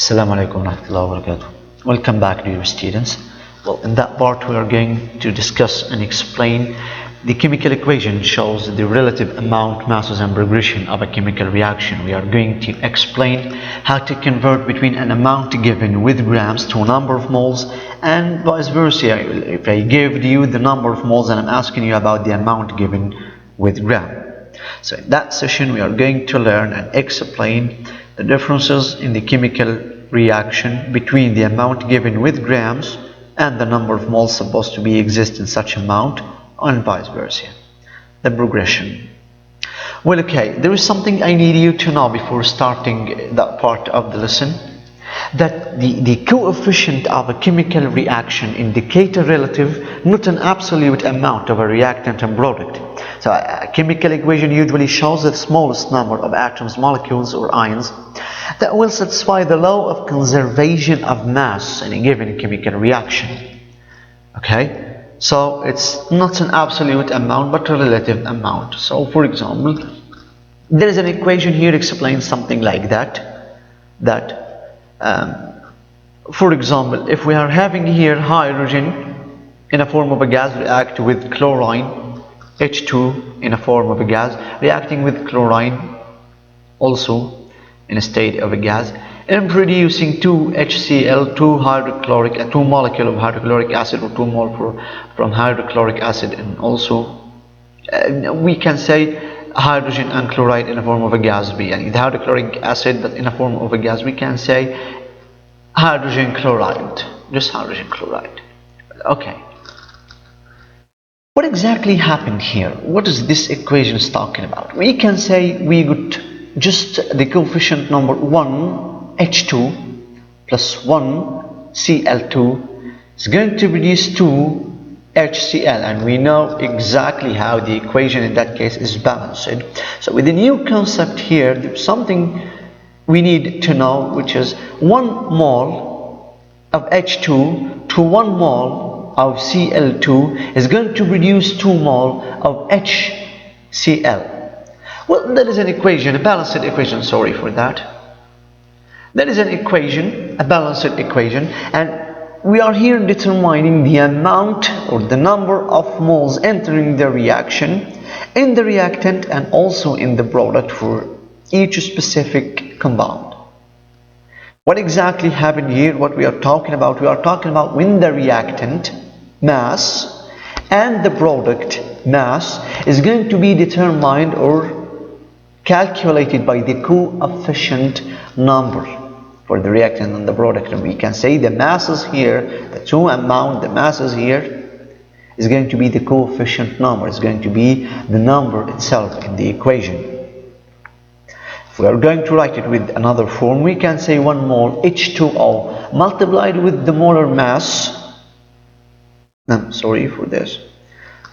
Assalamu alaikum wa rahmatullahi wa barakatuh. Welcome back, dear students. Well, in that part we are going to discuss and explain the chemical equation shows the relative amount, masses and progression of a chemical reaction. We are going to explain how to convert between an amount given with grams to a number of moles and vice versa. If I give you the number of moles and I'm asking you about the amount given with gram. So in that session we are going to learn and explain the differences in the chemical reaction between the amount given with grams and the number of moles supposed to be exist in such amount, and vice versa. The progression. Well, okay, there is something I need you to know before starting that part of the lesson, that the coefficient of a chemical reaction indicate a relative, not an absolute amount of a reactant and product. So a chemical equation usually shows the smallest number of atoms, molecules or ions that will satisfy the law of conservation of mass in a given chemical reaction. Okay, so it's not an absolute amount but a relative amount. So for example, there is an equation here explains something like that, for example, if we are having here hydrogen in a form of a gas react with chlorine, H2 in a form of a gas reacting with chlorine also in a state of a gas and producing 2 HCl, 2 hydrochloric, 2 molecule of hydrochloric acid or 2 mole from hydrochloric acid, and also we can say hydrogen and chloride in a form of a gas B, and the hydrochloric acid but in a form of a gas we can say hydrogen chloride, just hydrogen chloride. Okay, what exactly happened here? What is this equation talking about? We can say we got just the coefficient number 1 H2 plus 1 Cl2 is going to produce 2 HCl, and we know exactly how the equation in that case is balanced. So with the new concept here, there's something we need to know, which is 1 mole of H2 to 1 mole of Cl2 is going to produce 2 mole of HCl. Well, that is an equation, a balanced equation, sorry for that. That is an equation, a balanced equation, and we are here determining the amount or the number of moles entering the reaction in the reactant and also in the product for each specific compound. What exactly happened here? What we are talking about? We are talking about when the reactant mass and the product mass is going to be determined or calculated by the coefficient number for the reactant and the product, and we can say the masses here, the two amount, the masses here is going to be the coefficient number, is going to be the number itself in the equation. If we are going to write it with another form, we can say 1 mole H2O multiplied with the molar mass. Sorry for this.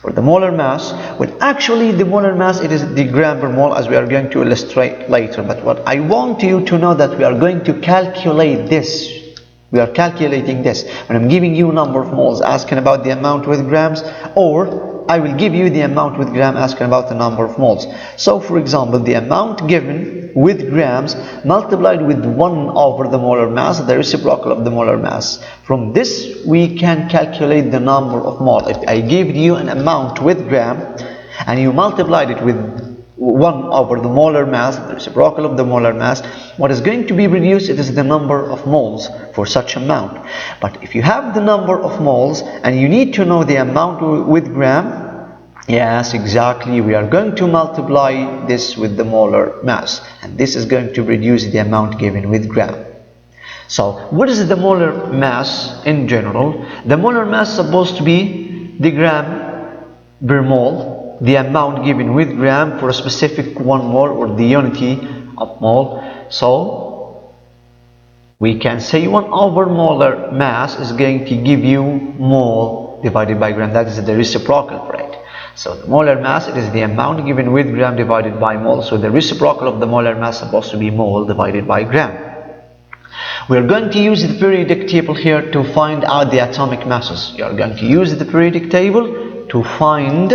For the molar mass, when actually the molar mass, it is the gram per mole, as we are going to illustrate later. But what I want you to know that we are going to calculate this. We are calculating this. When I'm giving you number of moles, asking about the amount with grams, or I will give you the amount with gram, asking about the number of moles. So for example, the amount given with grams multiplied with 1 over the molar mass, the reciprocal of the molar mass. From this we can calculate the number of mole. If I give you an amount with gram and you multiplied it with 1 over the molar mass, the reciprocal of the molar mass, what is going to be produced, it is the number of moles for such amount. But if you have the number of moles and you need to know the amount with gram, yes, exactly, we are going to multiply this with the molar mass, and this is going to produce the amount given with gram. So what is the molar mass in general? The molar mass is supposed to be the gram per mole, the amount given with gram for a specific 1 mole or the unity of mole. So we can say 1 over molar mass is going to give you mole divided by gram. That is the reciprocal for it. So the molar mass, it is the amount given with gram divided by mole. So the reciprocal of the molar mass is supposed to be mole divided by gram. We are going to use the periodic table here to find out the atomic masses. You are going to use the periodic table to find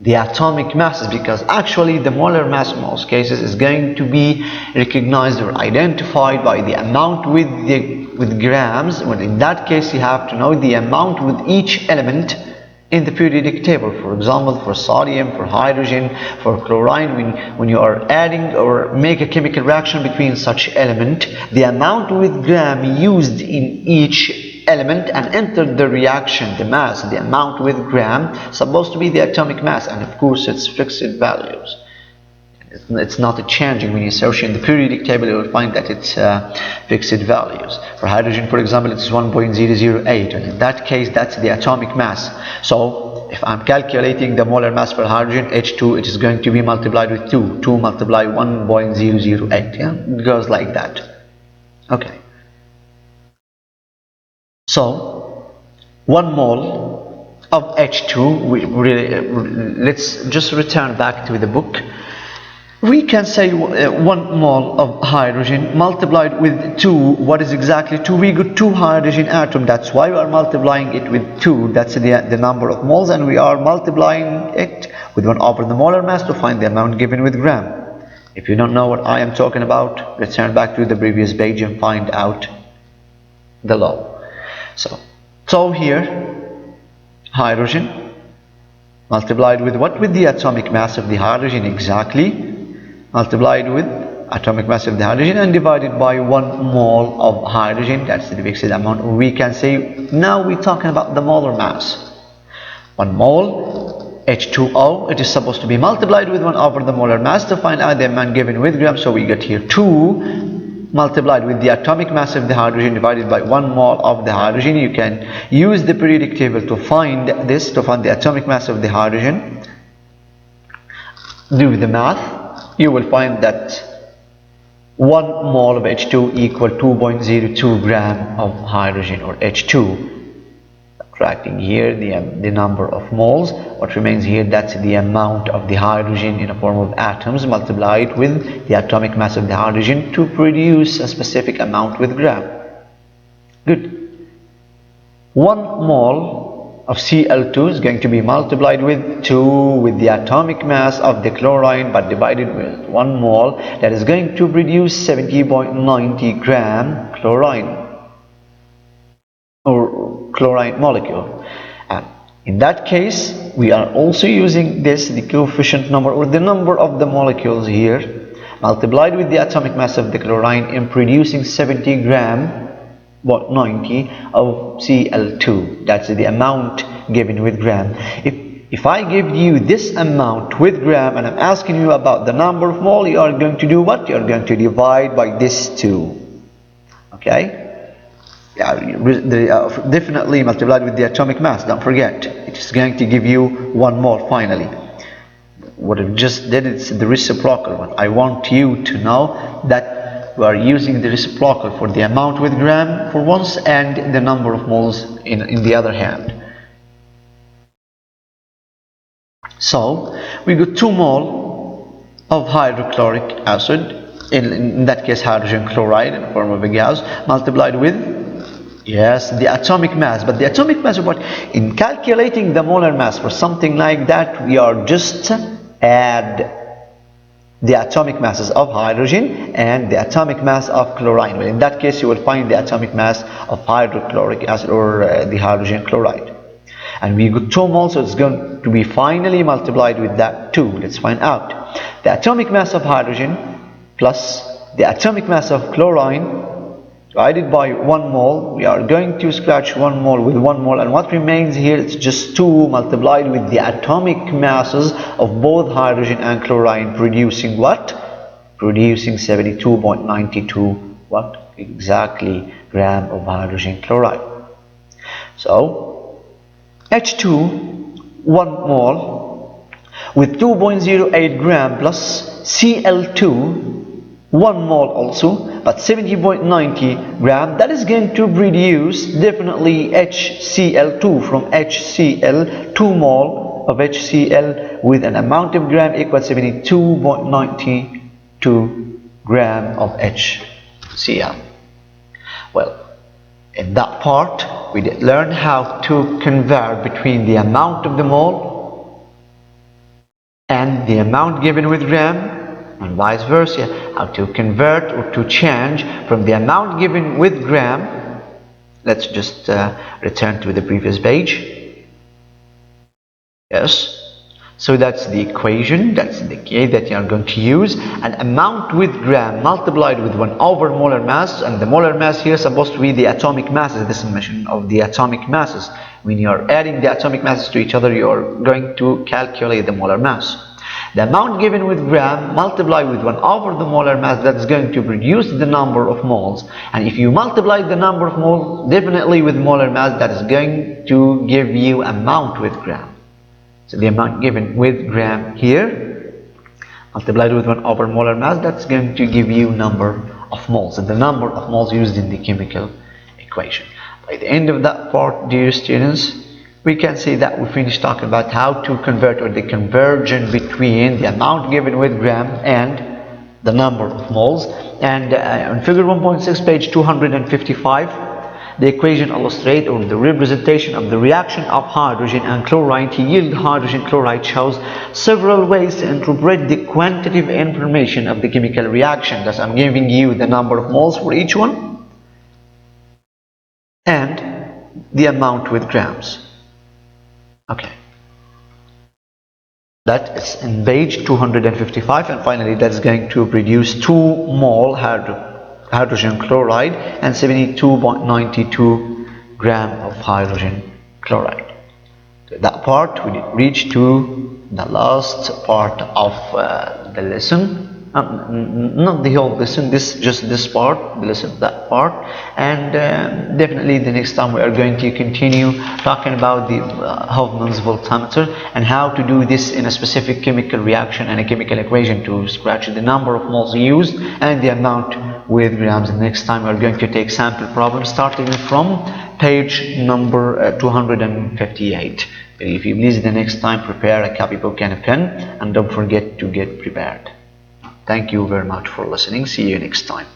the atomic masses, because actually the molar mass in most cases is going to be recognized or identified by the amount with grams. Well, in that case you have to know the amount with each element in the periodic table. For example, for sodium, for hydrogen, for chlorine, when you are adding or make a chemical reaction between such element, the amount with gram used in each element and entered the reaction, the mass, the amount with gram, supposed to be the atomic mass, and of course it's fixed values. It's not changing. When you search in the periodic table, you will find that it's fixed values. For hydrogen, for example, it's 1.008, and in that case, that's the atomic mass. So if I'm calculating the molar mass for hydrogen, H2, it is going to be multiplied with 2. 2 multiplied 1.008. Yeah, it goes like that. Okay. So 1 mole of H2, let's just return back to the book. We can say 1 mole of hydrogen multiplied with 2. What is exactly 2? We got 2 hydrogen atoms. That's why we are multiplying it with 2. That's the number of moles, and we are multiplying it with 1 over the molar mass to find the amount given with gram. If you don't know what I am talking about, return back to the previous page and find out the law. So here, hydrogen multiplied with what? With the atomic mass of the hydrogen, exactly. Multiplied with atomic mass of the hydrogen and divided by 1 mole of hydrogen. That's the fixed amount. We can say now we're talking about the molar mass. 1 mole H2O, it is supposed to be multiplied with 1 over the molar mass to find out the amount given with grams. So we get here 2 multiplied with the atomic mass of the hydrogen divided by 1 mole of the hydrogen. You can use the periodic table to find this, to find the atomic mass of the hydrogen. Do the math. You will find that 1 mole of H2 equal 2.02 gram of hydrogen, or H2. Subtracting here the number of moles, what remains here, that's the amount of the hydrogen in a form of atoms multiplied with the atomic mass of the hydrogen to produce a specific amount with gram. Good. 1 mole of Cl2 is going to be multiplied with 2 with the atomic mass of the chlorine, but divided with 1 mole, that is going to produce 70.90 gram chlorine, or chlorine molecule. And in that case, we are also using this, the coefficient number, or the number of the molecules here, multiplied with the atomic mass of the chlorine in producing 70 gram 90 of Cl2. That's the amount given with gram. If I give you this amount with gram and I'm asking you about the number of mole, you are going to do what? You are going to divide by this 2. Okay? Definitely multiplied with the atomic mass. Don't forget, it is going to give you 1 mole finally. What I just did is the reciprocal one. I want you to know that we are using the reciprocal for the amount with gram for once and the number of moles in the other hand. So we got 2 mole of hydrochloric acid, in that case hydrogen chloride in the form of a gas, multiplied with, yes, the atomic mass. But the atomic mass of what? In calculating the molar mass for something like that, we are just add the atomic masses of hydrogen and the atomic mass of chlorine. Well, in that case, you will find the atomic mass of hydrochloric acid, or the hydrogen chloride. And we got 2 moles, so it's going to be finally multiplied with that 2. Let's find out. The atomic mass of hydrogen plus the atomic mass of chlorine divided by 1 mole. We are going to scratch 1 mole with 1 mole, and what remains here is just 2 multiplied with the atomic masses of both hydrogen and chlorine, producing what? Producing 72.92 what? Exactly gram of hydrogen chloride. So H2 1 mole with 2.08 gram plus Cl2 1 mole also, but 70.90 gram, that is going to produce definitely HCl2 from HCl, 2 mole of HCl with an amount of gram equal 72.92 gram of HCl. Well, in that part we did learn how to convert between the amount of the mole and the amount given with gram, and vice versa. How to convert or to change from the amount given with gram. Let's just return to the previous page. Yes. So that's the equation, that's the key that you are going to use. An amount with gram multiplied with 1 over molar mass, and the molar mass here is supposed to be the atomic masses, the summation of the atomic masses. When you are adding the atomic masses to each other, you are going to calculate the molar mass. The amount given with gram multiplied with 1 over the molar mass, that is going to produce the number of moles. And if you multiply the number of moles definitely with molar mass, that is going to give you amount with gram. So the amount given with gram here multiplied with 1 over molar mass, that's going to give you number of moles, and the number of moles used in the chemical equation. By the end of that part, dear students, we can say that we finished talking about how to convert, or the conversion between the amount given with gram and the number of moles. And on figure 1.6, page 255, the equation illustrates, or the representation of the reaction of hydrogen and chlorine to yield hydrogen chloride, shows several ways to interpret the quantitative information of the chemical reaction. Thus, I'm giving you the number of moles for each one and the amount with grams. Okay. That is in page 255, and finally that's going to produce 2 mole hydrogen chloride and 72.92 gram of hydrogen chloride. That part we reach to the last part of the lesson. Not the whole lesson, just this part, the lesson, that part. And definitely the next time we are going to continue talking about the Hofmann's voltammeter and how to do this in a specific chemical reaction and a chemical equation to scratch the number of moles used and the amount with grams. And next time we are going to take sample problems starting from page number 258. If you please, the next time prepare a copybook and a pen, and don't forget to get prepared. Thank you very much for listening. See you next time.